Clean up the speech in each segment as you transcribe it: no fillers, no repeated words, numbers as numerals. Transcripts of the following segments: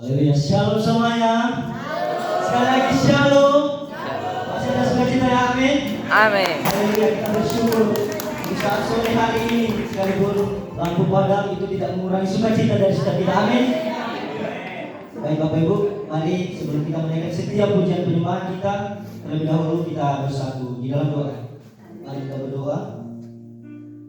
Haleluya, shalom semuanya. Sekali lagi shalom. Masih ada sukacita ya, amin. Amin. Haleluya, kita bersyukur di saat sore hari ini sekalipun lampu padam itu tidak mengurangi sukacita dari setiap kita, amin. Baik Bapak Ibu, mari sebelum kita menaikkan setiap pujian penyembahan kita, terlebih dahulu kita bersatu di dalam doa. Mari kita berdoa.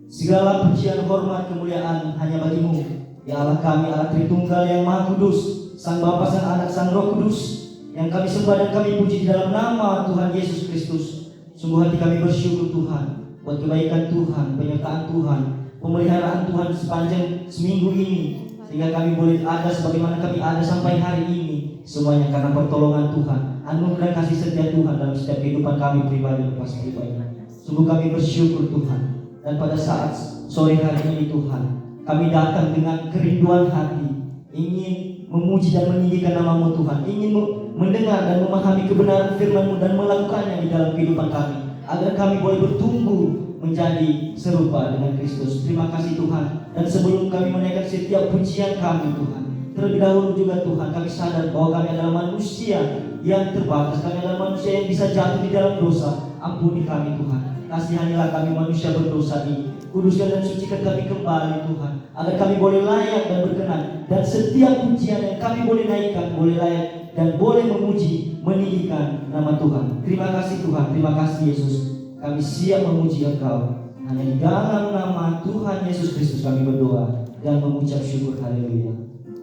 Segala pujian, hormat, kemuliaan hanya bagimu, ya Allah kami, Allah Tritunggal yang Maha Kudus, Sang Bapa, Sang Anak, Sang Roh Kudus, yang kami sembah dan kami puji di dalam nama Tuhan Yesus Kristus. Sungguh hati kami bersyukur Tuhan buat kebaikan Tuhan, penyertaan Tuhan, pemeliharaan Tuhan sepanjang seminggu ini, sehingga kami boleh ada sebagaimana kami ada sampai hari ini. Semuanya karena pertolongan Tuhan, anugerah kasih setia Tuhan dalam setiap kehidupan kami pribadi lepas pribadi. Sungguh kami bersyukur Tuhan. Dan pada saat sore hari ini Tuhan, kami datang dengan kerinduan hati, ingin memuji dan meninggikan nama-Mu Tuhan, ingin mendengar dan memahami kebenaran firman-Mu dan melakukannya di dalam kehidupan kami, agar kami boleh bertumbuh menjadi serupa dengan Kristus. Terima kasih Tuhan. Dan sebelum kami menaikkan setiap pujian kami Tuhan, terlebih dahulu juga Tuhan, kami sadar bahwa kami adalah manusia yang terbatas, kami adalah manusia yang bisa jatuh di dalam dosa. Ampuni kami Tuhan. Kasihanilah kami manusia berdosa ini. Kuduskan dan sucikan kami kembali Tuhan, agar kami boleh layak dan berkenan. Dan setiap pujian yang kami boleh naikkan, boleh layak dan boleh memuji, meninggikan nama Tuhan. Terima kasih Tuhan, terima kasih Yesus. Kami siap memuji Engkau. Hanya di dalam nama Tuhan Yesus Kristus kami berdoa dan mengucap syukur. Haleluya.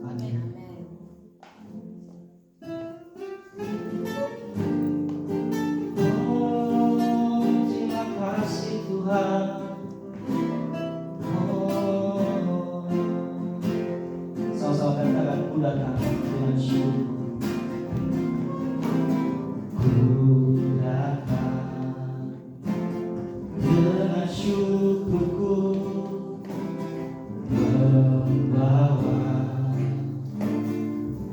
Amin. Sama-sama katakan, ku datang dengan syukur. Ku datang dengan syukurku, membawa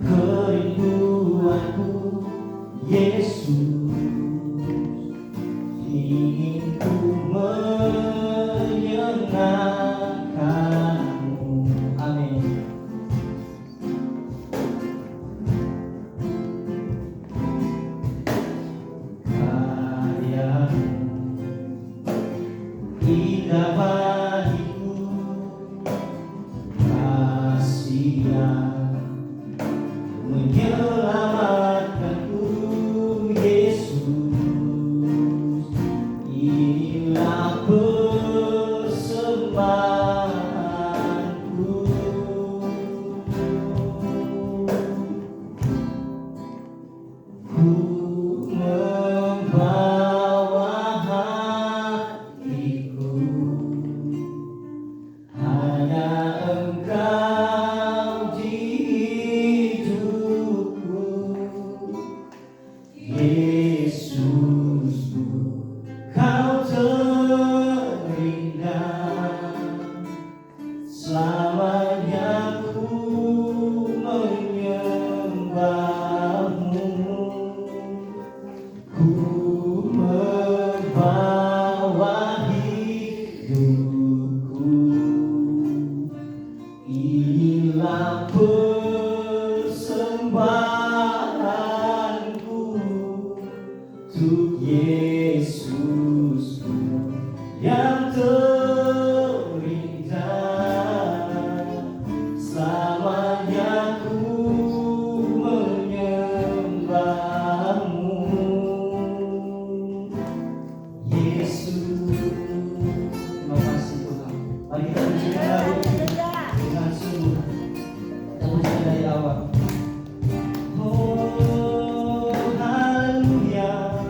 kerinduanku, Yesus. Ingin ku menyenangkan-Mu. Amin. Karya-Mu indah bagiku, kasih yang menyelamatkanku, Yesus. Inilah persembahanku. Ku membawa hatiku, hanya Engkau di hidupku, Yesusku. Kau terindah, selamanya ku menyembah-Mu. Ku membawa hidupku, inilah persembahanku untuk Yesusku yang terindah. Selamanya ku menyembah-Mu, Yesus. Terima kasih Tuhan. Mari kita pujikan lagu ini dengan sungguh. Kita pujikan dari awal. Oh, haleluya.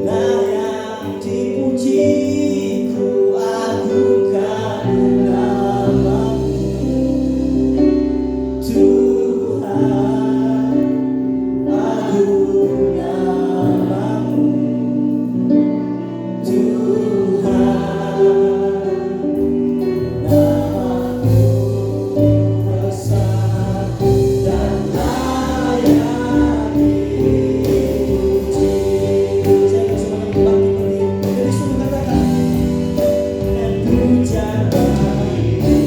layak dipuji, ku agungkan namamu Tuhan, agung namamu Tuhan, namamu besar dan layak dipuji. Saya semuanya berbakti berdiri, jadi semua katakan, dan puja bagimu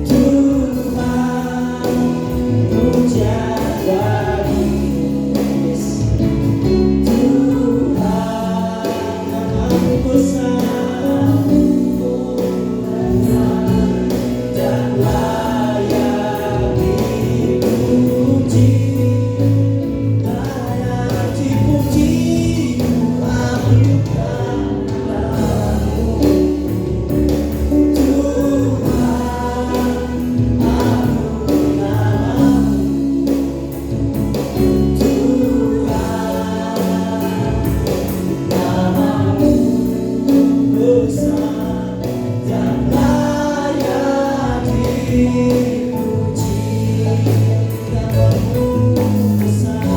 Tuhan, puja bagimu Tuhan, namamu besar dan layak dipuji, layak dipuji, ku agungkan namamu Tuhan, agung namamu Tuhan, namamu besar dan layak dipuji, namamu besar, namamu besar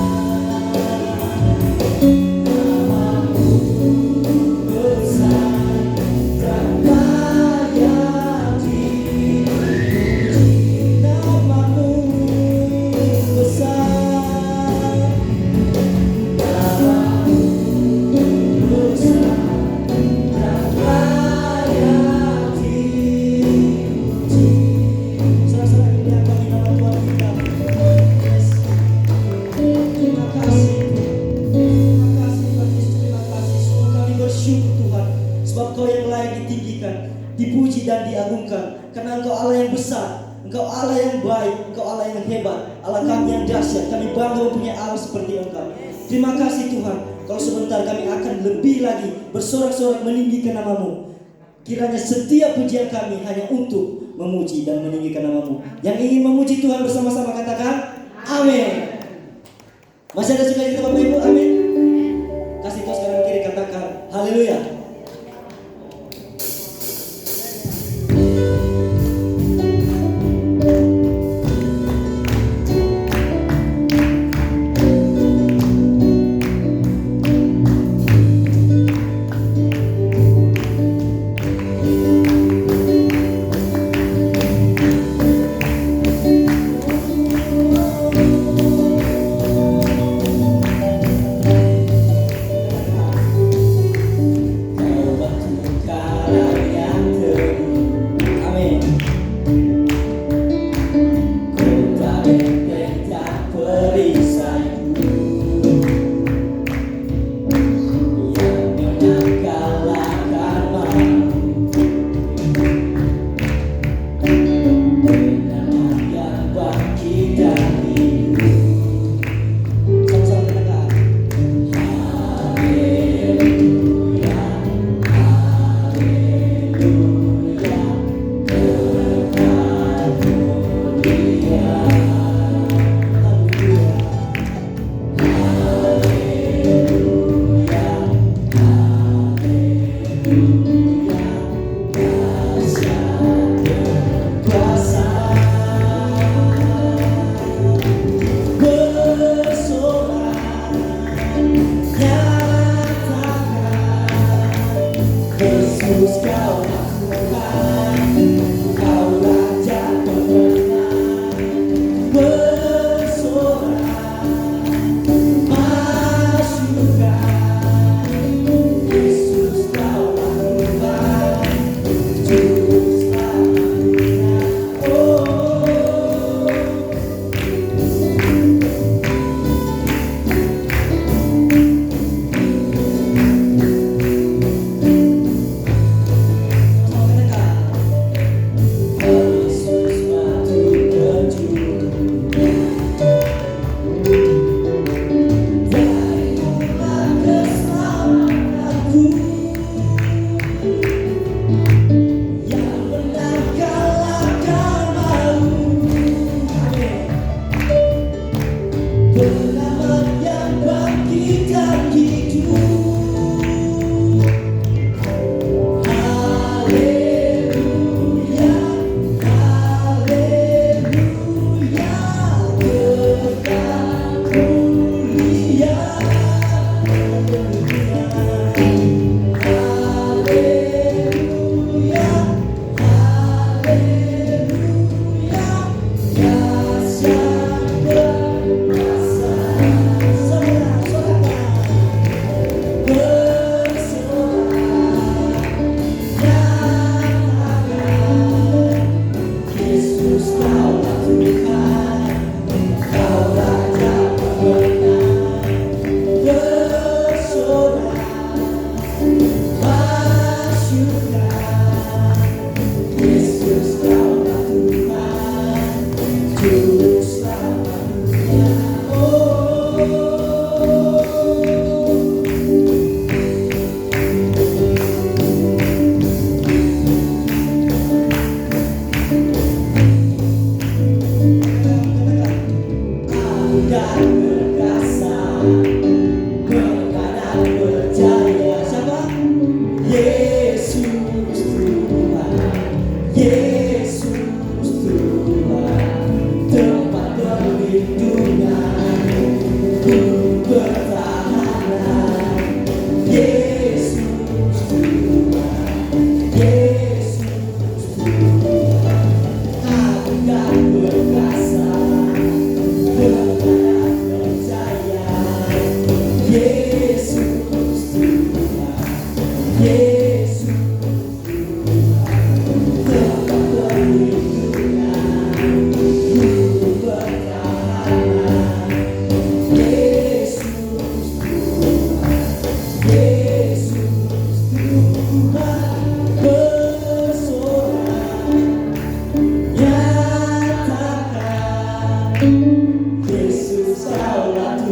dan layak dipuji, namamu besar, namamu besar dan layak dipuji. Saudara-saudara yang diangkat di nama Tuhan kita. Yes. Terima kasih Tuhan. Terima kasih Tuhan Yesus. Terima kasih. Sungguh kami bersyukur Tuhan, sebab Kau yang layak ditinggikan, dipuji dan diagungkan. Karena Engkau Allah yang besar, Engkau Allah yang baik, Engkau Allah yang hebat, Allah kami yang dahsyat. Kami bangga mempunyai Allah seperti Engkau. Terima kasih Tuhan. Kalau sebentar kami akan lebih lagi bersorak-sorak meninggikan namamu. Kiranya setiap pujian kami hanya untuk memuji dan meninggikan namamu. Yang ingin memuji Tuhan bersama-sama katakan amin. Masih ada sukacita Bapak Ibu? Amin. Kasih tos kanan kiri katakan haleluya.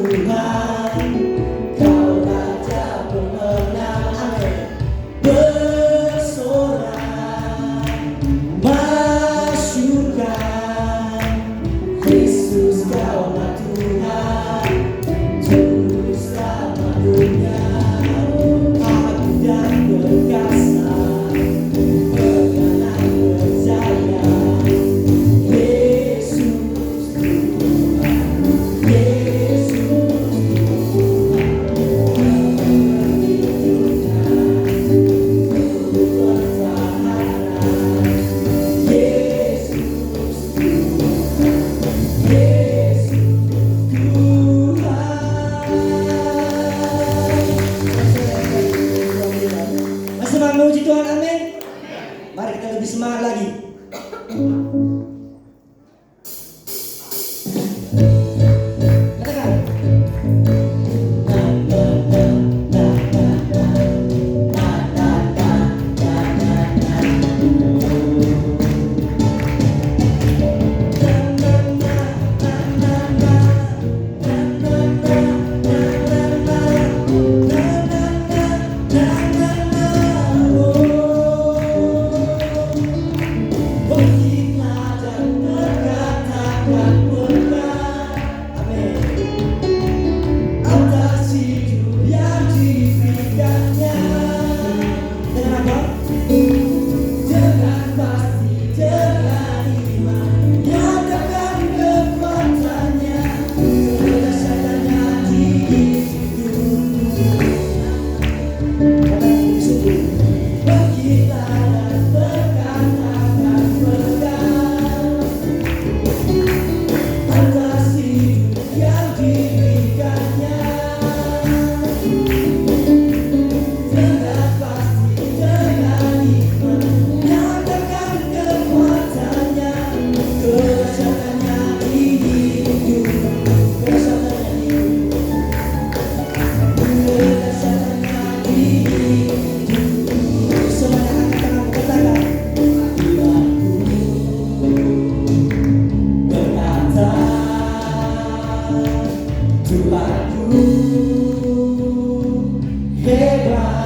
Tuhan, Kau Raja pemenang, amin. Bersorak, masyurkan, Yesus Kaulah Tuhan, Juru Selamat dunia. Aku dan perkasa, berkenan percaya, Yesus Tuhan, Yesus masih semangat memuji Tuhan, amin. Mari kita lebih semangat lagi. Katakan. Bangkitlah dan berkatakan berkat, amin, atas hidup yang diberikannya. Dengan apa? Dengan pasti, dengan iman, nyatakan kekuatannya, kedahsyatannya di hidupku. Katakan disebut. Bangkitlah dan berkatakan berkat, atas hidup yang diberikannya. Dengan pasti, dengan iman, nyatakan kekuatannya, kedahsyatannya di hidupku. Kedahsyatannya di hidupku. Kedahsyatannya di hidupku. Semuanya angkat tangan, katakan. Berkata, Tuhanku hebat.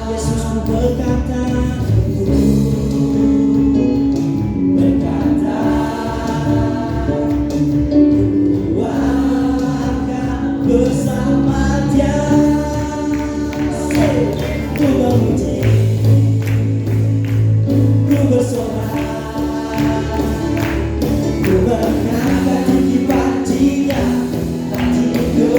Yesusku berkata, berkata, ku akan bersama Dia. Ku memuji, ku bersorak, ku mengangkat tinggi pancinya, hati ku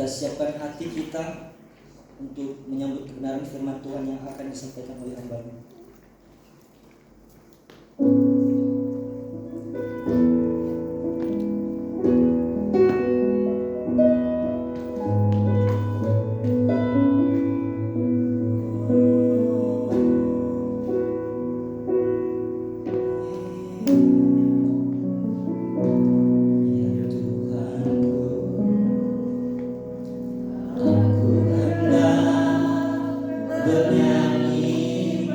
kita siapkan hati kita untuk menyambut kebenaran firman Tuhan yang akan disampaikan oleh hamba-Mu. Bernyanyi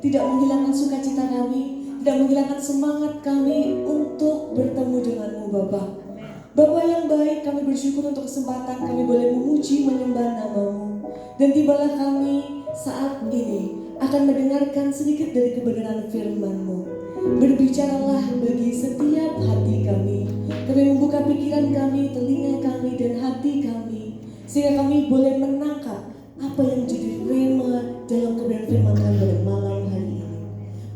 tidak menghilangkan sukacita kami, tidak menghilangkan semangat kami untuk bertemu denganmu Bapa. Bapa yang baik, kami bersyukur untuk kesempatan kami boleh memuji menyembah nama-Mu. Dan tibalah kami saat ini akan mendengarkan sedikit dari kebenaran firman-Mu. Berbicaralah bagi setiap hati kami. Kami membuka pikiran kami, telinga kami, dan hati kami, sehingga kami boleh menangkap apa yang menjadi rema dalam kebenaran firman Tuhan pada malam hari ini.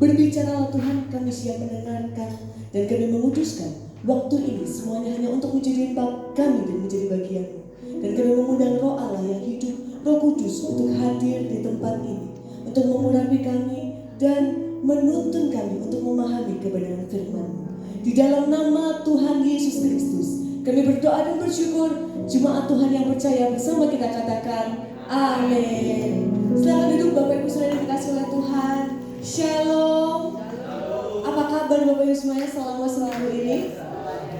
Berbicaralah Tuhan, kami siap mendengarkan, dan kami menguduskan waktu ini semuanya hanya untuk menjadi kami dan menjadi bagian-Mu. Dan kami mengundang Roh Allah yang hidup, Roh Kudus, untuk hadir di tempat ini, untuk mengurapi kami dan menuntun kami untuk memahami kebenaran firman-Mu. Di dalam nama Tuhan Yesus Kristus, kami berdoa dan bersyukur. Jemaat Tuhan yang percaya bersama kita katakan amin. Silakan duduk Bapak Ibu Saudara yang dikasihi oleh Tuhan. Shalom. Apa kabar Bapak Ibu semuanya selama seminggu ini?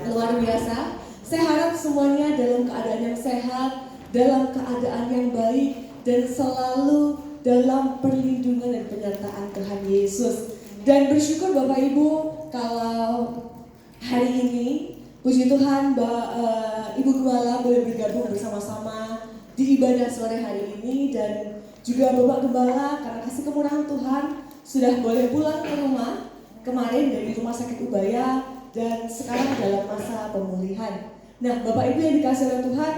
Luar biasa. Saya harap semuanya dalam keadaan yang sehat, dalam keadaan yang baik, dan selalu dalam perlindungan dan penyertaan Tuhan Yesus. Dan bersyukur Bapak Ibu kalau hari ini puji Tuhan Ibu Gembala boleh bergabung bersama-sama di ibadah sore hari ini, dan juga Bapak Gembala karena kasih kemurahan Tuhan sudah boleh pulang ke rumah kemarin dari Rumah Sakit Ubaya dan sekarang dalam masa pemulihan. Nah, Bapak Ibu yang dikasihi oleh Tuhan,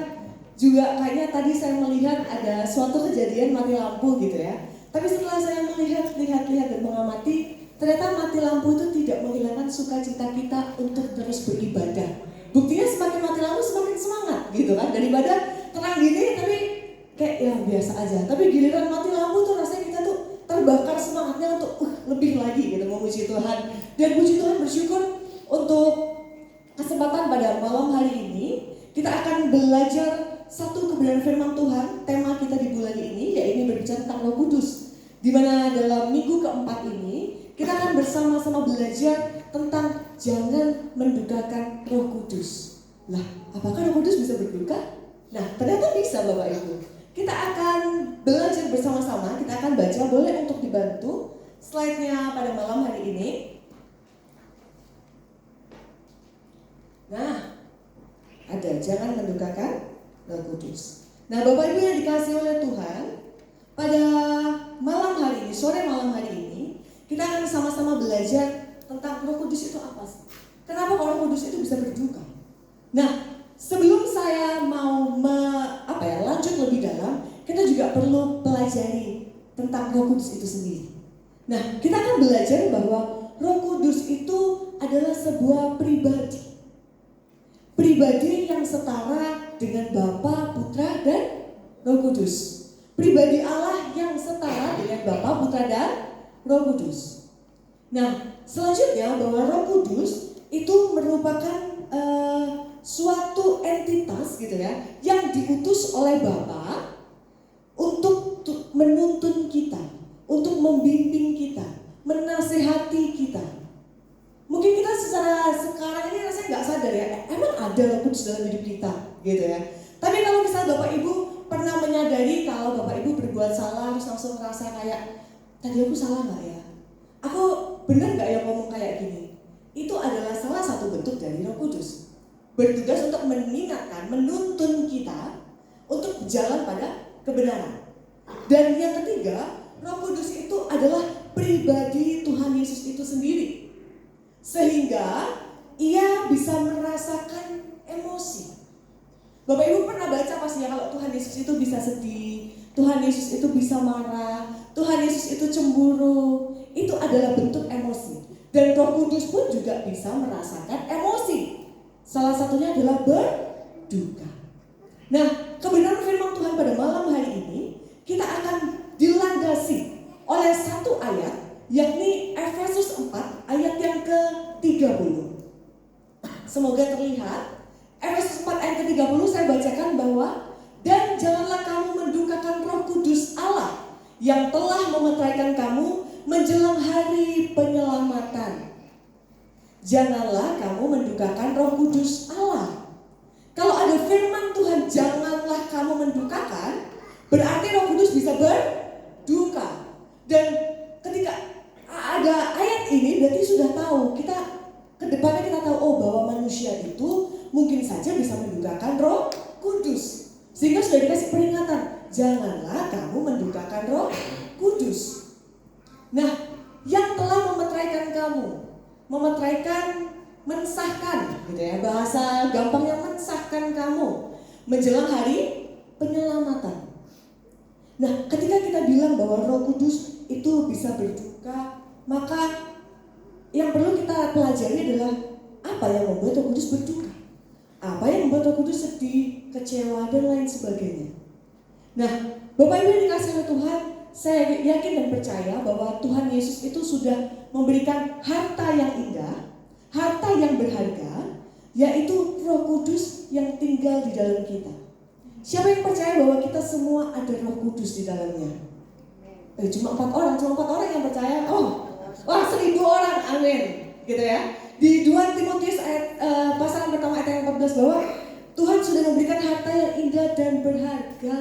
juga kayaknya tadi saya melihat ada suatu kejadian mati lampu gitu ya. Tapi setelah saya melihat dan mengamati, ternyata mati lampu itu tidak menghilangkan sukacita kita untuk terus beribadah. Buktinya semakin mati lampu semakin semangat gitu kan. Daripada terang gini tapi kayak ya biasa aja. Tapi giliran mati lampu tuh rasanya kita tuh terbakar semangatnya untuk lebih lagi gitu memuji Tuhan. Dan puji Tuhan, bersyukur untuk kesempatan pada malam hari ini kita akan belajar satu kebenaran firman Tuhan. Tema kita di bulan ini yaitu berbicara tentang Roh Kudus, di mana dalam minggu keempat ini kita akan bersama-sama belajar tentang jangan mendukakan Roh Kudus. Lah, apakah Roh Kudus bisa berduka? Nah, ternyata bisa Bapak Ibu. Kita akan belajar bersama-sama, kita akan baca, boleh untuk dibantu slide-nya pada malam hari ini. Nah, ada jangan mendukakan Roh Kudus. Nah, Bapak Ibu yang dikasihi oleh Tuhan, pada malam hari ini, sore malam hari ini, kita akan sama-sama belajar tentang Roh Kudus itu apa sih? Kenapa Roh Kudus itu bisa berduka? Nah, sebelum saya mau lanjut lebih dalam, kita juga perlu pelajari tentang Roh Kudus itu sendiri. Nah, kita akan belajar bahwa Roh Kudus itu adalah sebuah pribadi yang setara dengan Bapa, Putra, dan Roh Kudus. Pribadi Allah yang setara dengan Bapa, Putra, dan Roh Kudus. Nah, selanjutnya bahwa Roh Kudus itu merupakan suatu entitas gitu ya, yang diutus oleh Bapa untuk menuntun kita, untuk membimbing kita, menasehati kita. Mungkin kita secara sekarang ini rasanya nggak sadar ya, emang ada Roh Kudus dalam hidup kita gitu ya. Tapi kalau misalnya Bapak Ibu pernah menyadari kalau Bapak Ibu berbuat salah terus langsung merasa kayak, tadi aku salah nggak ya? Aku benar nggak ya ngomong kayak gini? Itu adalah salah satu bentuk dari Roh Kudus. Bertugas untuk mengingatkan, menuntun kita untuk berjalan pada kebenaran. Dan yang ketiga, Roh Kudus itu adalah pribadi Tuhan Yesus itu sendiri. Sehingga ia bisa merasakan emosi. Bapak Ibu pernah baca pasti ya kalau Tuhan Yesus itu bisa sedih, Tuhan Yesus itu bisa marah, Tuhan Yesus itu cemburu. Itu adalah bentuk emosi. Dan Roh Kudus pun juga bisa merasakan emosi. Salah satunya adalah berduka. Nah, kebenaran firman Tuhan pada malam hari ini kita akan dilandasi oleh satu ayat, yakni Efesus 4 ayat yang ke-30. Semoga terlihat. Efesus 4 ayat ke-30 saya bacakan bahwa, dan janganlah kamu mendukakan Roh Kudus Allah yang telah memeteraikan kamu menjelang hari penyelamatan. Janganlah kamu mendukakan Roh Kudus Allah. Kalau ada firman Tuhan janganlah kamu mendukakan, berarti Roh Kudus bisa berduka. Dan ketika berarti sudah tahu, kita ke depannya kita tahu bahwa manusia itu mungkin saja bisa mendukakan Roh Kudus. Sehingga sudah dikasih peringatan, janganlah kamu mendukakan Roh Kudus. Nah, yang telah memeteraikan kamu, mensahkan gitu ya, bahasa gampangnya mensahkan kamu menjelang hari penyelamatan. Nah, ketika kita bilang bahwa Roh Kudus itu bisa berduka, maka yang perlu kita pelajari adalah apa yang membuat Roh Kudus berduka, apa yang membuat Roh Kudus sedih, kecewa, dan lain sebagainya. Nah, Bapak Ibu yang dikasihi oleh Tuhan, saya yakin dan percaya bahwa Tuhan Yesus itu sudah memberikan harta yang indah, harta yang berharga, yaitu Roh Kudus yang tinggal di dalam kita. Siapa yang percaya bahwa kita semua ada Roh Kudus di dalamnya? Cuma 4 orang yang percaya. Wah 1000 orang, amin. Gitu ya. Di 2 Timotius pasal yang pertama ayat yang 14 bahwa Tuhan sudah memberikan harta yang indah dan berharga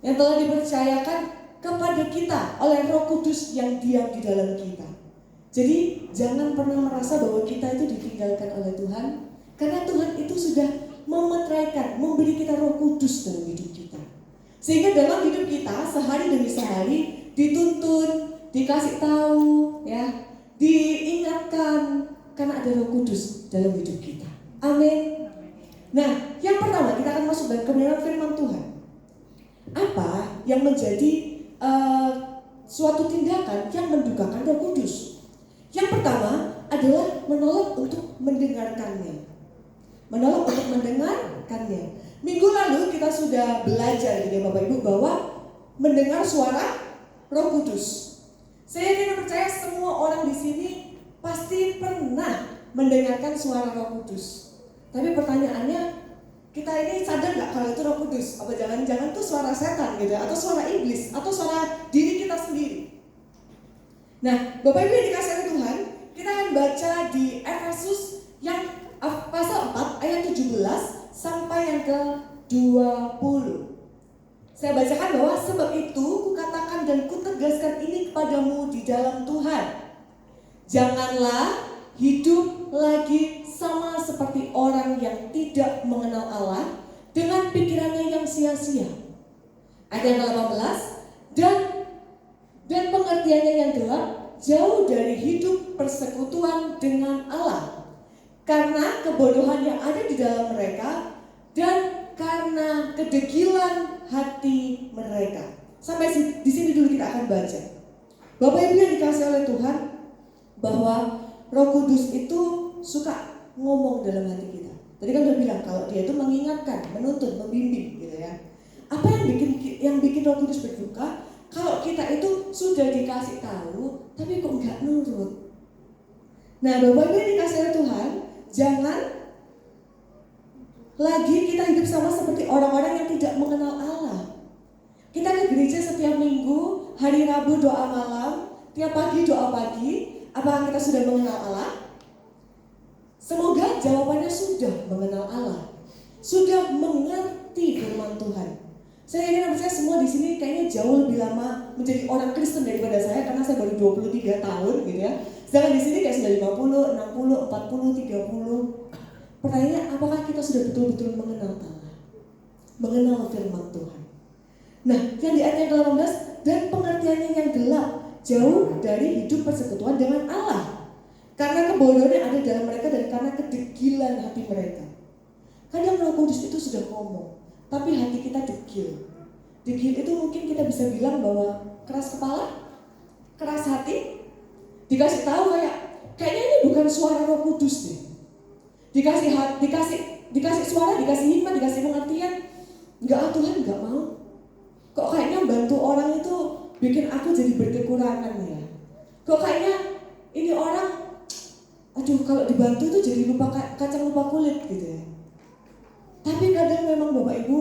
yang telah dipercayakan kepada kita oleh Roh Kudus yang diam di dalam kita. Jadi jangan pernah merasa bahwa kita itu ditinggalkan oleh Tuhan, karena Tuhan itu sudah memeteraikan, memberi kita Roh Kudus dalam hidup kita. Sehingga dalam hidup kita sehari demi sehari dituntun, dikasih tahu, ya, diingatkan karena ada Roh Kudus dalam hidup kita. Amin. Nah, yang pertama kita akan masuk dalam kebenaran firman Tuhan. Apa yang menjadi suatu tindakan yang mendukakan Roh Kudus? Yang pertama adalah menolak untuk mendengarkannya. Menolak untuk mendengarkannya. Minggu lalu kita sudah belajar gitu ya Bapak Ibu bahwa mendengar suara Roh Kudus. Saya yakin dan percaya semua orang di sini pasti pernah mendengarkan suara Roh Kudus. Tapi pertanyaannya, kita ini sadar nggak kalau itu Roh Kudus? Apa jangan-jangan itu suara setan gitu ya? Atau suara iblis? Atau suara diri kita sendiri? Nah, Bapak Ibu yang dikasihi oleh Tuhan, kita akan baca di Efesus yang pasal 4 ayat 17 sampai yang ke 20. Saya bacakan bahwa sebab itu kukatakan dan kutegaskan ini kepadamu di dalam Tuhan. Janganlah hidup lagi sama seperti orang yang tidak mengenal Allah dengan pikirannya yang sia-sia. Ayat yang ke-18, dan pengertiannya yang gelap jauh dari hidup persekutuan dengan Allah, karena kebodohan yang ada di dalam mereka dan karena kedegilan hati mereka. Sampai di sini dulu kita akan baca. Bapak Ibu yang dikasihi oleh Tuhan, bahwa Roh Kudus itu suka ngomong dalam hati kita. Tadi kan udah bilang kalau dia itu mengingatkan, menuntun, membimbing gitu ya. Apa yang bikin Roh Kudus berduka? Kalau kita itu sudah dikasih tahu, tapi kok nggak nurut. Nah, Bapak Ibu yang dikasihi oleh Tuhan, jangan lagi kita hidup sama seperti orang-orang yang tidak mengenal Allah. Kita ke gereja setiap minggu, hari Rabu doa malam, tiap pagi doa pagi. Apakah kita sudah mengenal Allah? Semoga jawabannya sudah mengenal Allah, sudah mengerti firman Tuhan. Saya ingin percaya semua di sini kayaknya jauh lebih lama menjadi orang Kristen daripada saya, karena saya baru 23 tahun gitu ya. Sedangkan di sini kayak sudah 50, 60, 40, 30. Pertanyaannya, apakah kita sudah betul-betul mengenal Allah? Mengenal firman Tuhan. Nah, yang di ayat yang ke-18, dan pengertiannya yang gelap jauh dari hidup persekutuan dengan Allah, karena kebodohan yang ada dalam mereka dan karena kedegilan hati mereka. Kadang Roh Kudus itu sudah ngomong, tapi hati kita degil. Degil itu mungkin kita bisa bilang bahwa keras kepala, keras hati. Dikasih tahu kayaknya ini bukan suara Roh Kudus deh. Dikasih suara, dikasih hikmat, dikasih pengertian. Enggak, Tuhan enggak mau. Kok kayaknya bantu orang itu bikin aku jadi berkekurangan ya. Kok kayaknya ini orang, aduh kalau dibantu itu jadi kacang lupa kulit gitu ya. Tapi kadang memang Bapak Ibu,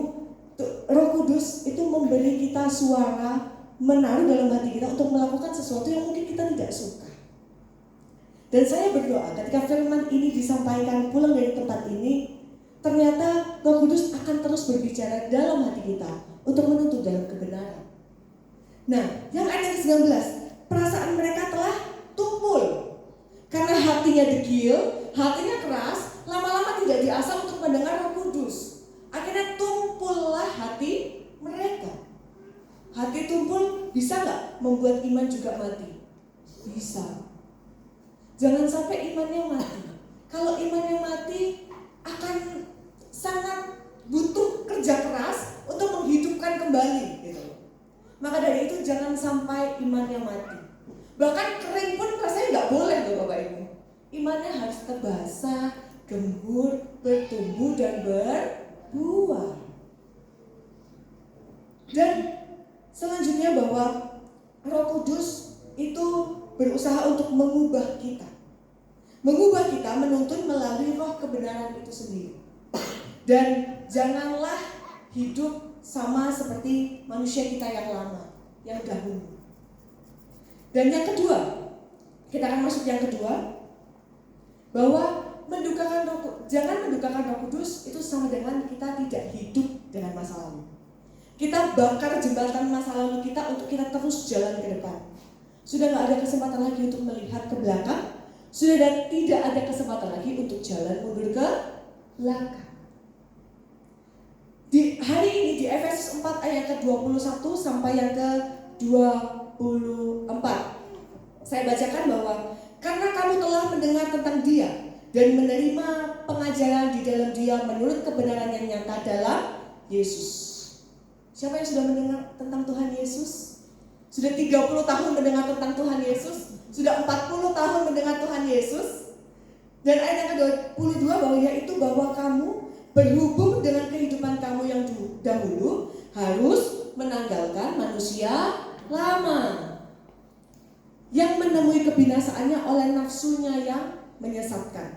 Roh Kudus itu memberi kita suara, menaruh dalam hati kita untuk melakukan sesuatu yang mungkin kita tidak suka. Dan saya berdoa ketika firman ini disampaikan pulang dari tempat ini, ternyata Roh Kudus akan terus berbicara dalam hati kita untuk menuntun dalam kebenaran. Nah, yang ayat 19, perasaan mereka telah tumpul degil, hatinya keras, lama-lama tidak diasah untuk mendengar Roh Kudus. Akhirnya tumpullah hati mereka. Hati tumpul bisa nggak membuat iman juga mati? Bisa. Jangan sampai imannya mati. Kalau imannya mati akan sangat butuh kerja keras untuk menghidupkan kembali gitu. Maka dari itu jangan sampai imannya mati. Bahkan kering pun rasanya nggak boleh loh Bapak Ibu. Imannya harus tetap basah, gembur, bertumbuh dan berbuah. Dan selanjutnya bahwa Roh Kudus itu berusaha untuk mengubah kita. Mengubah kita menuntun melalui roh kebenaran itu sendiri. Dan janganlah hidup sama seperti manusia kita yang lama, yang dahulu. Dan yang kedua, kita akan masuk yang kedua, bahwa jangan mendukakan Roh Kudus itu sama dengan kita tidak hidup dengan masa lalu. Kita bakar jembatan masa lalu kita untuk kita terus jalan ke depan. Sudah gak ada kesempatan lagi untuk melihat ke belakang. Sudah tidak ada kesempatan lagi untuk jalan mundur ke belakang. Di hari ini di Efesus 4 ayat ke-21 sampai yang ke-24. Saya bacakan bahwa karena kamu telah mendengar tentang Dia dan menerima pengajaran di dalam Dia menurut kebenaran yang nyata dalam Yesus. Siapa yang sudah mendengar tentang Tuhan Yesus? Sudah 30 tahun mendengar tentang Tuhan Yesus? Sudah 40 tahun mendengar Tuhan Yesus? Dan ayat yang ke-22 bahwa kamu berhubung dengan kehidupan kamu yang dahulu harus menanggalkan manusia lama yang menemui kebinasaannya oleh nafsunya yang menyesatkan.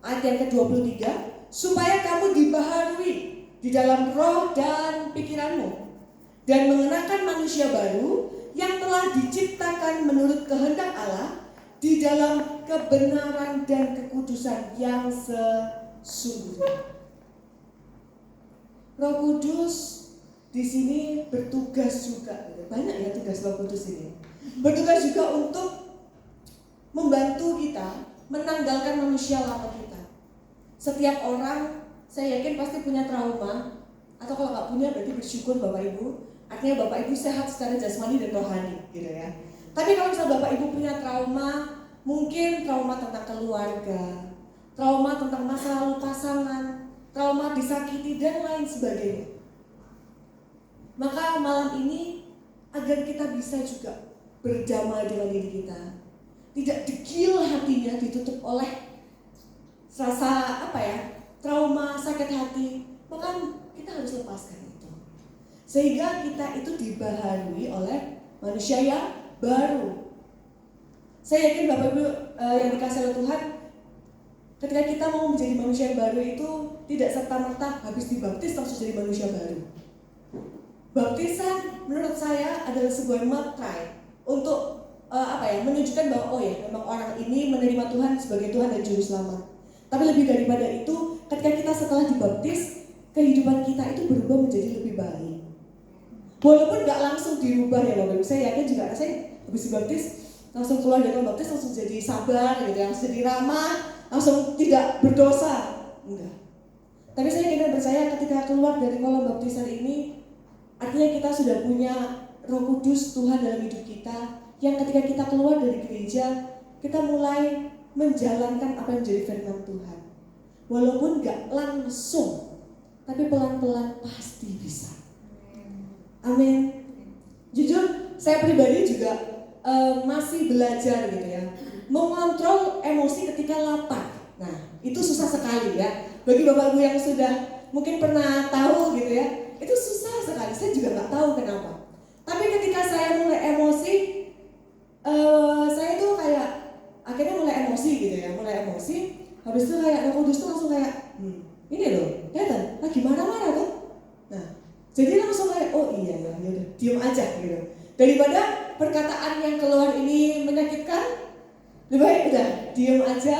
Ayat yang ke-23, supaya kamu dibaharui di dalam roh dan pikiranmu dan mengenakan manusia baru yang telah diciptakan menurut kehendak Allah di dalam kebenaran dan kekudusan yang sesungguhnya. Roh Kudus di sini bertugas juga, banyak ya tugas Roh Kudus ini. Bertugas juga untuk membantu kita menanggalkan manusia lama kita. Setiap orang, saya yakin pasti punya trauma, atau kalau nggak punya berarti bersyukur Bapak Ibu. Artinya Bapak Ibu sehat secara jasmani dan rohani, gitu ya. Tapi kalau misalnya Bapak Ibu punya trauma, mungkin trauma tentang keluarga, trauma tentang masa lalu pasangan, trauma disakiti dan lain sebagainya. Maka malam ini agar kita bisa juga berdamai dengan diri kita, tidak degil hatinya ditutup oleh rasa trauma, sakit hati, maka kita harus lepaskan itu. Sehingga kita itu dibaharui oleh manusia yang baru. Saya yakin Bapak Ibu yang dikasihi oleh Tuhan, ketika kita mau menjadi manusia yang baru itu tidak serta-merta habis dibaptis langsung jadi manusia baru. Baptisan menurut saya adalah sebuah matrai untuk menunjukkan bahwa memang orang ini menerima Tuhan sebagai Tuhan dan Juru Selamat. Tapi lebih daripada itu, ketika kita setelah dibaptis, kehidupan kita itu berubah menjadi lebih baik. Walaupun gak langsung dirubah ya Bapak Ibu, saya yakin juga saya habis dibaptis langsung keluar dari baptis langsung jadi sabar gitu, langsung jadi ramah, langsung tidak berdosa. Enggak. Tapi saya yakin dan percaya ketika keluar dari kolam baptisan ini, artinya kita sudah punya Roh Kudus Tuhan dalam hidup kita, yang ketika kita keluar dari gereja, kita mulai menjalankan apa yang menjadi firman Tuhan. Walaupun gak langsung, tapi pelan-pelan pasti bisa. Amin. Jujur, saya pribadi juga masih belajar gitu ya, mengontrol emosi ketika lapar. Nah, itu susah sekali ya. Bagi Bapak Ibu yang sudah mungkin pernah tahu gitu ya, itu susah sekali. Saya juga nggak tahu kenapa. Tapi ketika saya mulai emosi, saya tuh kayak akhirnya mulai emosi gitu ya, mulai emosi. Habis itu kayak Roh Kudus tuh langsung kayak, ini loh, kelihatan lagi marah-marah tuh. Nah, jadi langsung kayak, oh iya ya, udah diam aja gitu. Daripada perkataan yang keluar ini menyakitkan, lebih baik udah diam aja.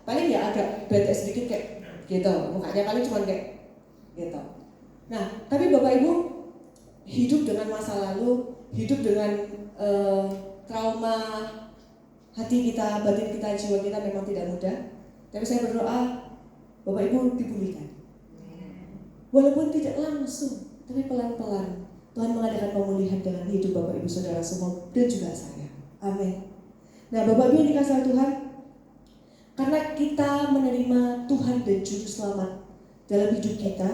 Paling ya agak bete sedikit kayak gitu, mukanya paling cuma kayak gitu. Nah, tapi Bapak Ibu hidup dengan masa lalu, hidup dengan trauma hati kita, batin kita, jiwa kita memang tidak mudah. Tapi saya berdoa Bapak Ibu dipulihkan. Walaupun tidak langsung, tapi pelan-pelan Tuhan mengadakan pemulihan dalam hidup Bapak Ibu Saudara semua dan juga saya. Amin. Nah Bapak Ibu yang dikasihi Tuhan, karena kita menerima Tuhan dan Juru Selamat dalam hidup kita,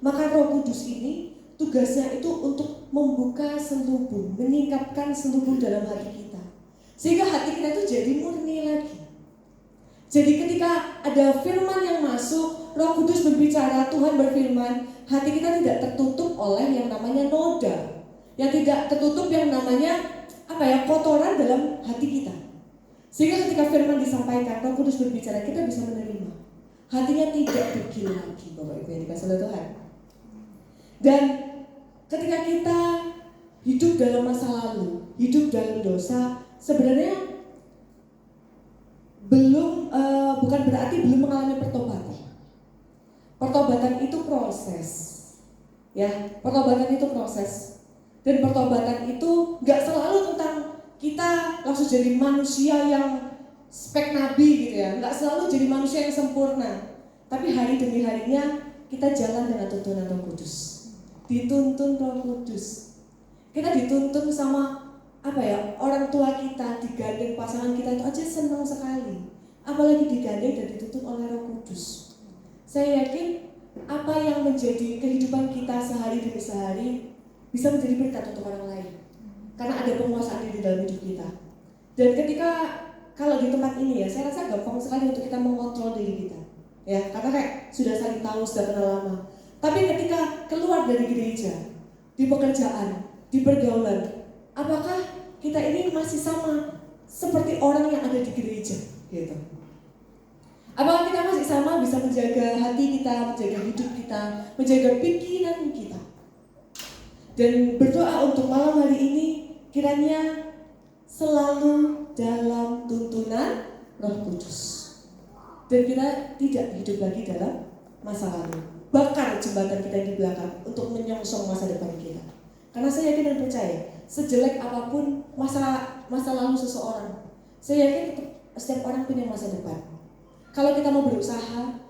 maka Roh Kudus ini tugasnya itu untuk membuka selubung, meningkatkan selubung dalam hati kita, sehingga hati kita itu jadi murni lagi. Jadi ketika ada firman yang masuk, Roh Kudus berbicara, Tuhan berfirman, hati kita tidak tertutup oleh yang namanya noda, yang tidak tertutup yang namanya kotoran dalam hati kita. Sehingga ketika firman disampaikan, Roh Kudus berbicara, kita bisa menerima. Hatinya tidak degil lagi, Bapak Ibu yang dikasihi oleh Tuhan. Dan ketika kita hidup dalam masa lalu, hidup dalam dosa, sebenarnya bukan berarti belum mengalami pertobatan. Pertobatan itu proses, ya. Pertobatan itu proses, dan pertobatan itu nggak selalu tentang kita langsung jadi manusia yang spek nabi gitu ya. Nggak selalu jadi manusia yang sempurna. Tapi hari demi harinya kita jalan dengan tuntunan Roh Kudus. Dituntun Roh Kudus. Kita dituntun sama orang tua kita, digandeng pasangan kita itu aja senang sekali. Apalagi digandeng dan dituntun oleh Roh Kudus. Saya yakin apa yang menjadi kehidupan kita sehari demi sehari bisa menjadi berkat untuk orang lain. Karena ada penguasaan di dalam hidup kita. Dan ketika kalau di tempat ini ya, saya rasa gampang sekali untuk kita mengontrol diri kita. Ya, karena kayak sudah saling tahu, sudah kenal lama. Tapi ketika keluar dari gereja, di pekerjaan, di pergaulan, apakah kita ini masih sama seperti orang yang ada di gereja gitu? Apakah kita masih sama bisa menjaga hati kita, menjaga hidup kita, menjaga pikiran kita? Dan berdoa untuk malam hari ini kiranya selalu dalam tuntunan Roh Kudus. Dan kita tidak hidup lagi dalam masa lalu. Bakar jembatan kita di belakang untuk menyongsong masa depan kita. Karena saya yakin dan percaya, sejelek apapun masa lalu seseorang, saya yakin setiap orang punya masa depan. Kalau kita mau berusaha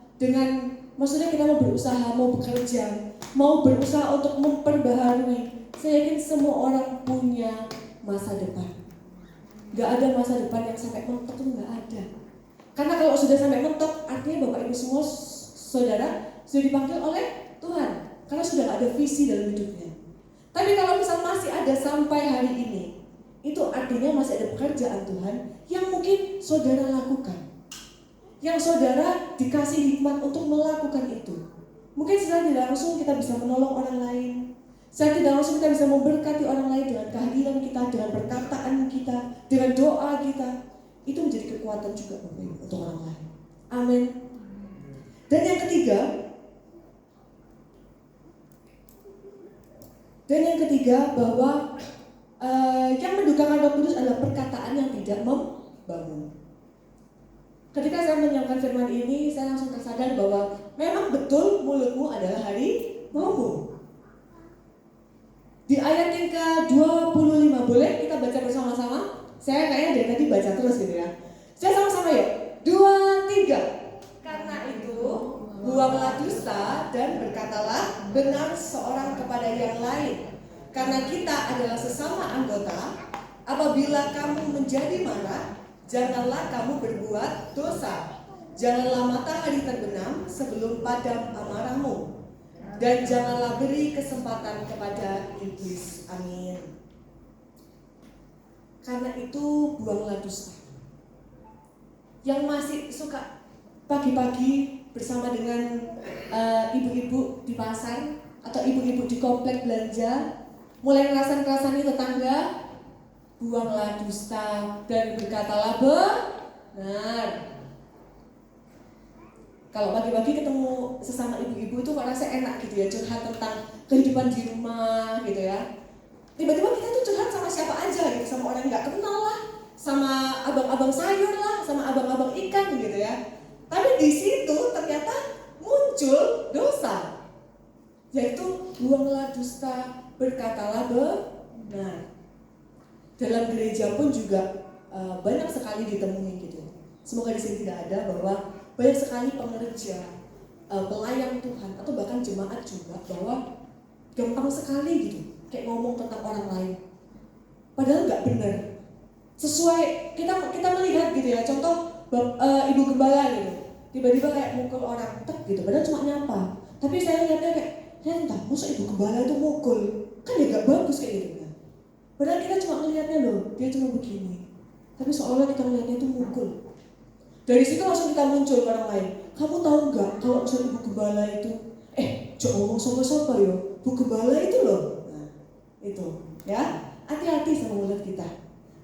maksudnya kita mau berusaha, mau bekerja, mau berusaha untuk memperbaharui, saya yakin semua orang punya masa depan. Gak ada masa depan yang sampai mentok, itu gak ada. Karena kalau sudah sampai mentok, artinya Bapak Ibu semua saudara sudah dipanggil oleh Tuhan. Karena sudah gak ada visi dalam hidupnya. Tapi kalau misal masih ada sampai hari ini, itu artinya masih ada pekerjaan Tuhan yang mungkin saudara lakukan. Yang saudara dikasih hikmat untuk melakukan itu. Mungkin secara tidak langsung kita bisa menolong orang lain. Secara tidak langsung kita bisa memberkati orang lain dengan kehadiran kita, dengan perkataan kita, dengan doa kita. Itu menjadi kekuatan juga untuk orang lain. Amin. Dan yang ketiga bahwa yang mendukakan Roh Kudus adalah perkataan yang tidak membangun. Ketika saya menyiapkan firman ini, saya langsung tersadar bahwa memang betul mulutmu adalah harimaumu. Di ayat yang ke-25, boleh kita baca bersama-sama? Saya kayaknya dari tadi baca terus gitu ya. Saya sama-sama ya. 2, 3. Karena itu, buanglah dusta dan berkatalah benar seorang kepada yang lain. Karena kita adalah sesama anggota. Apabila kamu menjadi marah, janganlah kamu berbuat dosa. Janganlah matahari terbenam sebelum padam amarahmu. Dan janganlah beri kesempatan kepada iblis. Amin. Karena itu buanglah dusta. Yang masih suka pagi-pagi bersama dengan ibu-ibu di pasar atau ibu-ibu di komplek belanja, mulai ngerasan-ngerasani tetangga, buanglah dusta dan berkatalah benar. Kalau pagi-pagi ketemu sesama ibu-ibu itu kok rasa enak gitu ya, curhat tentang kehidupan di rumah gitu ya. Tiba-tiba kita tuh curhat sama siapa aja gitu, sama orang nggak kenal lah, sama abang-abang sayur lah, sama abang-abang ikan gitu ya. Tapi di situ ternyata muncul dosa, yaitu buanglah dusta, berkatalah benar. Dalam gereja pun juga banyak sekali ditemui gitu. Semoga di sini tidak ada, bahwa banyak sekali pengerja, pelayan Tuhan atau bahkan jemaat juga, bahwa gampang sekali gitu kayak ngomong tentang orang lain, padahal nggak benar. Sesuai kita melihat gitu ya, contoh ibu gembala gitu, tiba-tiba kayak mukul orang tek gitu, padahal cuma nyapa. Tapi saya lihatnya kayak, ya entah, masa ibu gembala itu mukul, kan ya gak bagus kayak gitu kan. Padahal kita cuma melihatnya loh, dia cuma begini, tapi seolah kita melihatnya itu mukul. Dari situ langsung kita muncul ke orang lain. Kamu tahu nggak kalau misalnya ibu gembala itu, jangan ngomong sama-sama ya, ibu gembala itu loh. Nah, itu ya, hati-hati sama mulut kita.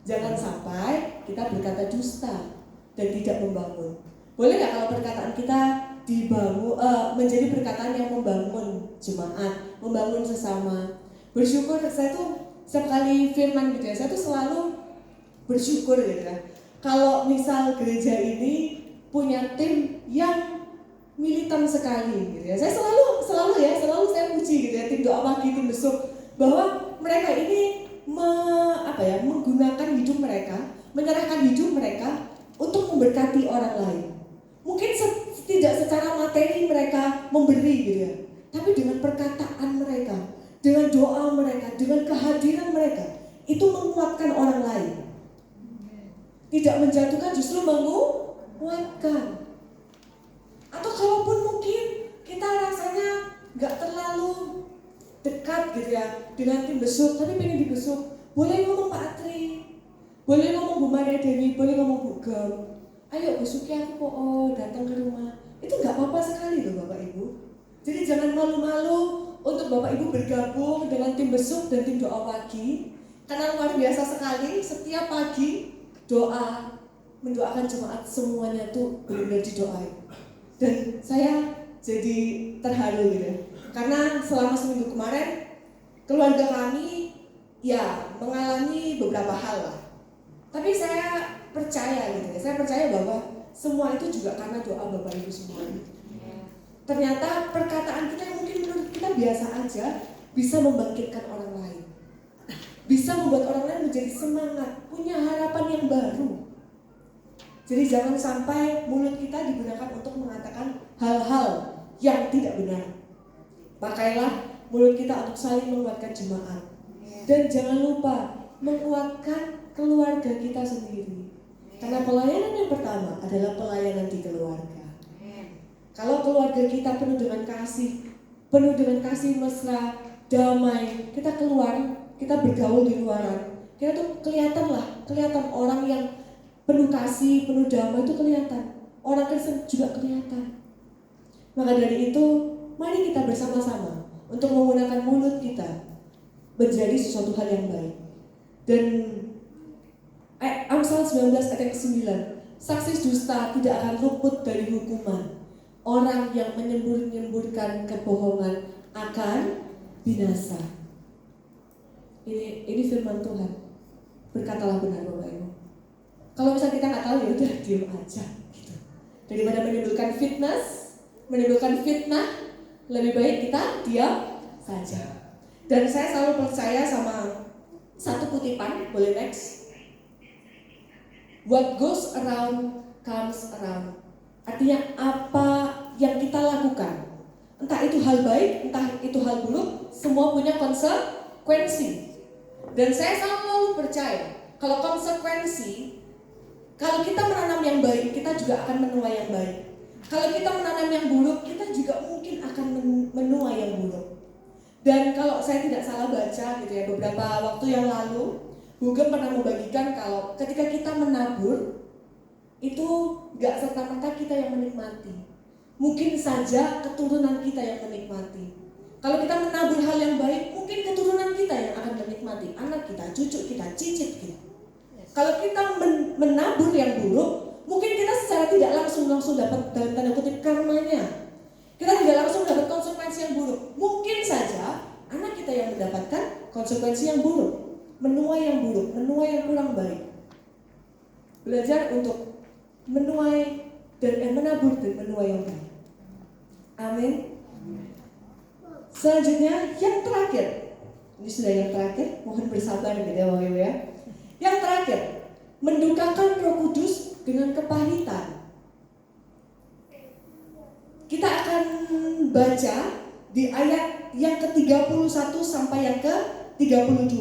Jangan sampai kita berkata dusta dan tidak membangun. Boleh nggak kalau perkataan kita dibangun, menjadi perkataan yang membangun jemaat, membangun sesama. Bersyukur, saya tuh setiap kali firman gitu ya, saya tuh selalu bersyukur gitu kan. Kalau misal gereja ini punya tim yang militan sekali gitu ya, saya selalu saya puji gitu ya, tim doa pagi, tim besuk, bahwa mereka ini menggunakan hidup mereka, menyerahkan hidup mereka untuk memberkati orang lain. Mungkin tidak secara materi mereka memberi gitu ya, tapi dengan perkataan mereka, dengan doa mereka, dengan kehadiran mereka, itu menguatkan orang lain. Tidak menjatuhkan, justru menguatkan. Atau kalaupun mungkin kita rasanya gak terlalu dekat gitu ya dengan tim besuk, tapi pengen dibesuk, boleh ngomong Pak Atri, boleh ngomong Bu Maria Dewi, boleh ngomong Bu Gem, ayo besuki aku datang ke rumah. Itu gak apa-apa sekali loh Bapak Ibu. Jadi jangan malu-malu untuk Bapak Ibu bergabung dengan tim besuk dan tim doa pagi, karena luar biasa sekali setiap pagi doa, mendoakan jemaat semuanya tuh benar-benar didoain. Dan saya jadi terharu gitu, karena selama seminggu kemarin keluarga kami ya mengalami beberapa hal lah. Tapi saya percaya gitu ya, saya percaya bahwa semua itu juga karena doa Bapak Ibu semua. Ternyata perkataan kita yang mungkin menurut kita biasa aja bisa membangkitkan orang lain, bisa membuat orang lain menjadi semangat, punya harapan yang baru. Jadi jangan sampai mulut kita digunakan untuk mengatakan hal-hal yang tidak benar. Pakailah mulut kita untuk saling menguatkan jemaat. Dan jangan lupa menguatkan keluarga kita sendiri. Karena pelayanan yang pertama adalah pelayanan di keluarga. Kalau keluarga kita penuh dengan kasih mesra, damai, kita keluar, kita bergaul di luaran, kita tuh kelihatan orang yang penuh kasih, penuh damai itu kelihatan. Orang Kristen juga kelihatan. Maka dari itu, mari kita bersama-sama untuk menggunakan mulut kita menjadi sesuatu hal yang baik. Dan Amsal 19 ayat 9, saksi dusta tidak akan luput dari hukuman. Orang yang menyembur-nyemburkan kebohongan akan binasa. Ini firman Tuhan. Berkatalah benar Bapak Ibu. Kalau misalnya kita nggak tahu ya udah diam aja gitu. Daripada menimbulkan fitnah, lebih baik kita diam saja. Dan saya selalu percaya sama satu kutipan, boleh next. What goes around comes around. Artinya apa yang kita lakukan, entah itu hal baik, entah itu hal buruk, semua punya konsekuensi. Dan saya selalu percaya kalau konsekuensi, kalau kita menanam yang baik, kita juga akan menuai yang baik. Kalau kita menanam yang buruk, kita juga mungkin akan menuai yang buruk. Dan kalau saya tidak salah baca gitu ya, beberapa waktu yang lalu Bugem pernah membagikan kalau ketika kita menabur, itu gak serta-merta kita yang menikmati. Mungkin saja keturunan kita yang menikmati. Kalau kita menabur hal yang baik, mungkin keturunan kita yang akan menikmati. Anak kita, cucu kita, cicit kita. Kalau kita menabur yang buruk, mungkin kita secara tidak langsung dapat dalam tanda kutip karmanya. Kita tidak langsung dapat konsekuensi yang buruk. Mungkin saja anak kita yang mendapatkan konsekuensi yang buruk, menuai yang buruk, menuai yang kurang baik. Belajar untuk menuai dan menabur dan menuai yang baik. Amin. Selanjutnya yang terakhir. Ini sudah yang terakhir, mohon bersabar gitu ya Bapak Ibu ya. Yang terakhir, mendukakan Roh Kudus dengan kepahitan. Kita akan baca di ayat yang ke-31 sampai yang ke-32.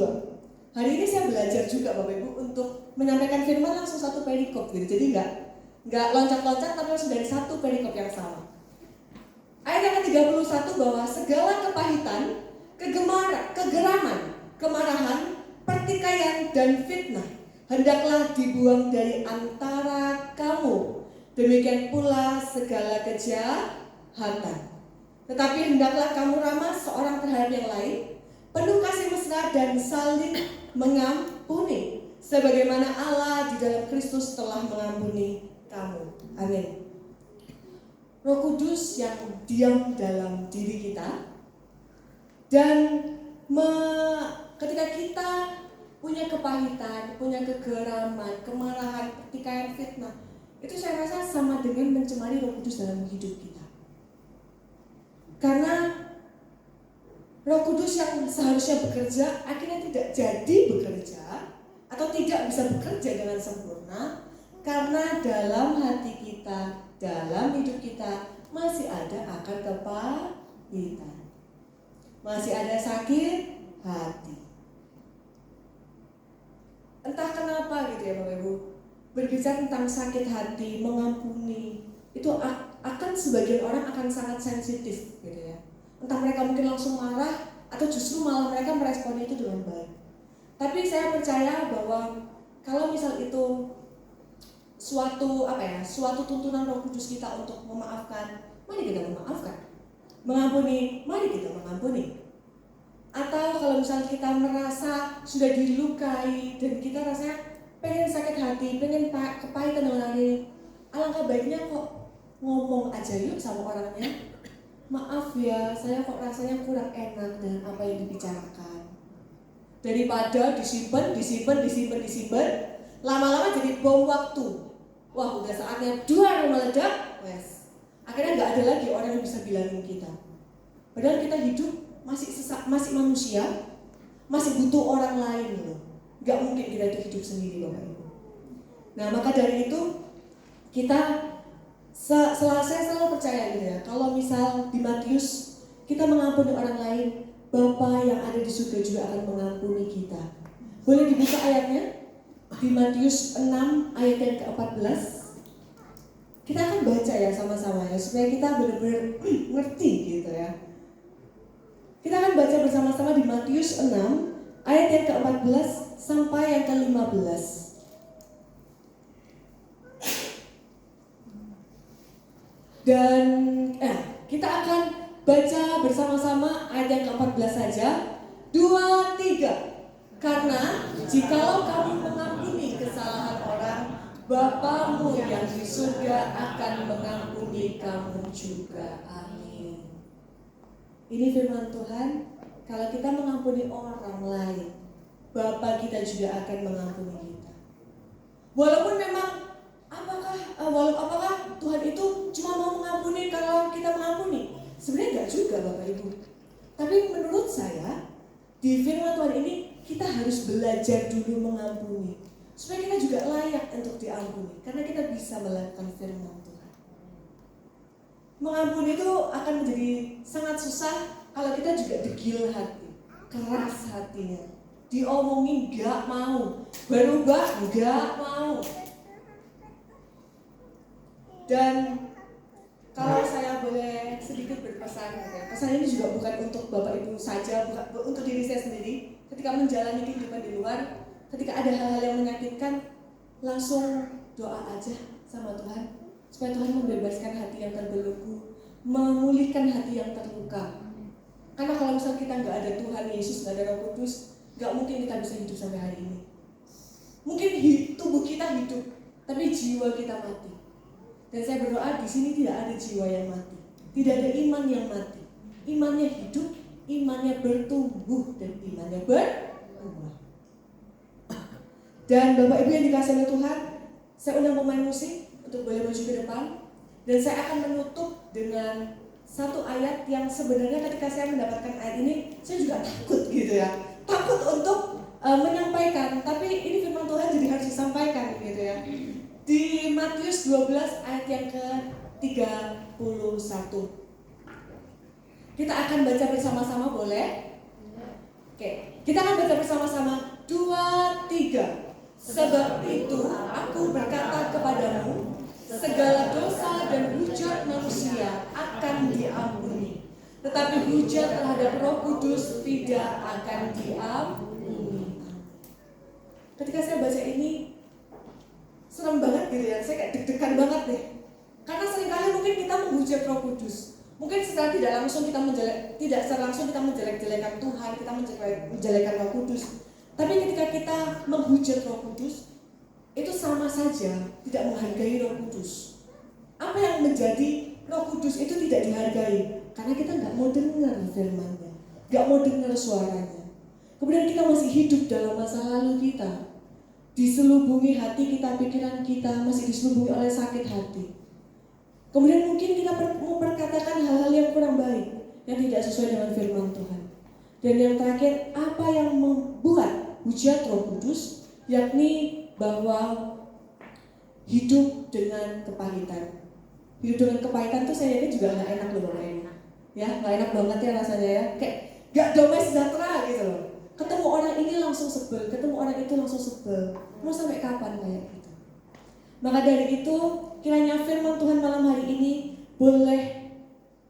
Hari ini saya belajar juga Bapak Ibu untuk menyampaikan firman langsung satu perikop gitu. Jadi enggak loncat-loncat tapi langsung dari satu perikop yang sama. Ayat yang ke-31 bahwa segala kepahitan, kegeraman, kemarahan, pertikaian dan fitnah hendaklah dibuang dari antara kamu. Demikian pula segala kejahatan. Tetapi hendaklah kamu ramah seorang terhadap yang lain, penuh kasih mesra dan saling mengampuni, sebagaimana Allah di dalam Kristus telah mengampuni kamu. Amin. Roh Kudus yang diam dalam diri kita, dan ketika kita punya kepahitan, punya kegeraman, kemarahan, pertikaian, fitnah, itu saya rasa sama dengan mencemari Roh Kudus dalam hidup kita. Karena Roh Kudus yang seharusnya bekerja akhirnya tidak jadi bekerja atau tidak bisa bekerja dengan sempurna karena dalam hati kita, dalam hidup kita masih ada akar kepahitan, masih ada sakit hati. Entah kenapa gitu ya Bapak Ibu, berbicara tentang sakit hati, mengampuni, itu akan sebagian orang akan sangat sensitif gitu ya. Entah mereka mungkin langsung marah atau justru malah mereka meresponi itu dengan baik. Tapi saya percaya bahwa kalau misal itu suatu tuntunan Roh Kudus kita untuk memaafkan, mari kita memaafkan. Mengampuni, mari kita mengampuni. Atau kalau misalnya kita merasa sudah dilukai dan kita rasanya pengen sakit hati, pengen kepahitan dengan orang ini, alangkah baiknya kok ngomong aja yuk sama orangnya. Maaf ya, saya kok rasanya kurang enak dengan apa yang dibicarakan. Daripada disimpan, lama-lama jadi bom waktu. Wah, udah saatnya duar meledak, wes. Akhirnya nggak ada lagi orang yang bisa bilangin kita. Padahal kita hidup masih manusia, masih butuh orang lain loh. Nggak mungkin kita itu hidup sendiri Bapak Ibu. Nah, maka dari itu kita saya selalu percaya gitu ya. Kalau misal di Matius kita mengampuni orang lain, Bapa yang ada di surga juga akan mengampuni kita. Boleh dibuka ayatnya? Di Matius 6 ayat yang ke-14. Kita akan baca ya sama-sama ya, supaya kita benar-benar ngerti gitu ya. Kita akan baca bersama-sama di Matius 6 ayat yang ke-14 sampai yang ke-15. Dan kita akan baca bersama-sama ayat yang ke-14 saja. 2, 3. Karena jikalau kamu mengampuni kesalahan orang, Bapamu yang di surga akan mengampuni kamu juga. Amin. Ini firman Tuhan. Kalau kita mengampuni orang lain, Bapa kita juga akan mengampuni kita. Walaupun memang apakah Tuhan itu cuma mau mengampuni kalau kita mengampuni? Sebenarnya enggak juga Bapak Ibu. Tapi menurut saya di firman Tuhan ini kita harus belajar dulu mengampuni supaya kita juga layak untuk diampuni, karena kita bisa melakukan firman Tuhan. Mengampuni itu akan menjadi sangat susah kalau kita juga degil hati, keras hatinya, diomongin gak mau, berubah gak mau. Dan kalau saya boleh sedikit berpesan, pesan ini juga bukan untuk Bapak Ibu saja, bukan untuk diri saya sendiri. Ketika menjalani kehidupan di luar, ketika ada hal-hal yang menyakitkan, langsung doa aja sama Tuhan supaya Tuhan membebaskan hati yang terbelenggu, memulihkan hati yang terluka. Karena kalau misalnya kita nggak ada Tuhan Yesus, nggak ada Roh Kudus, nggak mungkin kita bisa hidup sampai hari ini. Mungkin tubuh kita hidup, tapi jiwa kita mati. Dan saya berdoa di sini tidak ada jiwa yang mati, tidak ada iman yang mati. Imannya hidup, imannya bertumbuh, dan imannya berubah. Dan Bapak Ibu yang dikasihi oleh Tuhan, saya undang pemain musik untuk boleh maju ke depan. Dan saya akan menutup dengan satu ayat yang sebenarnya ketika saya mendapatkan ayat ini, saya juga takut gitu ya. Takut untuk menyampaikan, tapi ini firman Tuhan jadi harus disampaikan gitu ya. Di Matius 12 ayat yang ke-31. Kita akan baca bersama-sama, boleh? Oke, kita akan baca bersama-sama. 2, 3. Sebab itu aku berkata kepadamu, segala dosa dan hujat manusia akan diampuni, tetapi hujat terhadap Roh Kudus tidak akan diampuni. Ketika saya baca ini, serem banget gitu ya, saya kayak deg-degan banget deh. Karena seringkali mungkin kita menghujat Roh Kudus. Mungkin secara tidak langsung kita menjelek-jelekan Tuhan, kita menjelekkan Roh Kudus. Tapi ketika kita menghujat Roh Kudus, itu sama saja tidak menghargai Roh Kudus. Apa yang menjadi Roh Kudus itu tidak dihargai karena kita nggak mau dengar firman-Nya, nggak mau dengar suaranya. Kemudian kita masih hidup dalam masa lalu kita, diselubungi hati kita, pikiran kita masih diselubungi oleh sakit hati. Kemudian mungkin kita memperkatakan hal-hal yang kurang baik, yang tidak sesuai dengan firman Tuhan. Dan yang terakhir, apa yang membuat hujat Roh Kudus, yakni bahwa hidup dengan kepahitan. Hidup dengan kepahitan tuh saya yakin juga nggak enak loh Bapak Ibu. Ya, nggak enak banget ya rasanya ya. Kayak nggak damai sejahtera gitu loh. Ketemu orang ini langsung sebel, ketemu orang itu langsung sebel. Mau sampai kapan kayak gitu? Maka dari itu, kiranya firman Tuhan malam hari ini boleh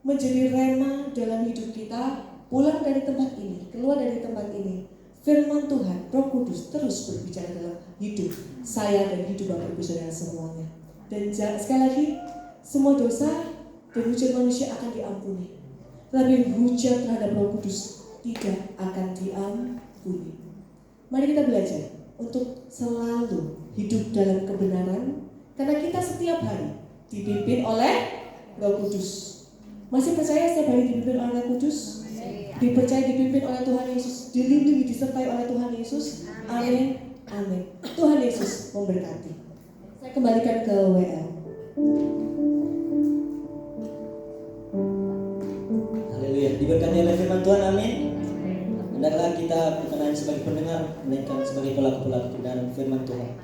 menjadi rema dalam hidup kita. Pulang dari tempat ini, keluar dari tempat ini, firman Tuhan, Roh Kudus terus berbicara dalam hidup saya dan hidup Bapak Ibu Saudara semuanya. Dan sekali lagi, semua dosa dan hujat manusia akan diampuni, tapi hujat terhadap Roh Kudus tidak akan diampuni. Mari kita belajar untuk selalu hidup dalam kebenaran, karena kita setiap hari dipimpin oleh Roh Kudus. Masih percaya setiap hari dipimpin oleh Roh Kudus? Dipercaya dipimpin oleh Tuhan Yesus, dilindungi, disertai oleh Tuhan Yesus. Amin, amin. Tuhan Yesus memberkati. Saya kembalikan ke WL. Haleluya, diberkati oleh firman Tuhan, amin. Hendaklah kita bukan hanya sebagai pendengar, melainkan sebagai pelaku-pelaku kebenaran firman Tuhan.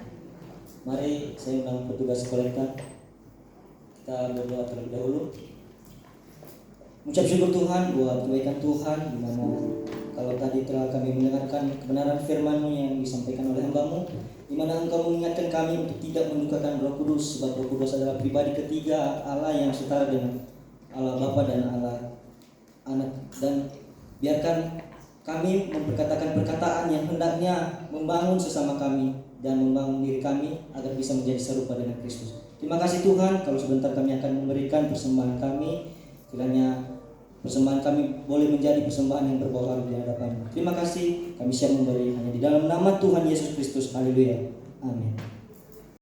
Mari saya undang petugas kolektor. Kita berdoa terlebih dahulu. Ucap syukur Tuhan buat kebaikan Tuhan, di mana kalau tadi telah kami mendengarkan kebenaran firman-Mu yang disampaikan oleh hamba-Mu, di mana Engkau mengingatkan kami untuk tidak mendukakan Roh Kudus, sebab Roh Kudus adalah pribadi ketiga Allah yang setara dengan Allah Bapa dan Allah Anak. Dan biarkan kami memperkatakan perkataan yang hendaknya membangun sesama kami dan membangun diri kami agar bisa menjadi serupa dengan Kristus. Terima kasih Tuhan, kalau sebentar kami akan memberikan persembahan kami, kiranya persembahan kami boleh menjadi persembahan yang berbau harum di hadapan-Mu. Terima kasih, kami siap memberi hanya di dalam nama Tuhan Yesus Kristus. Haleluya. Amin.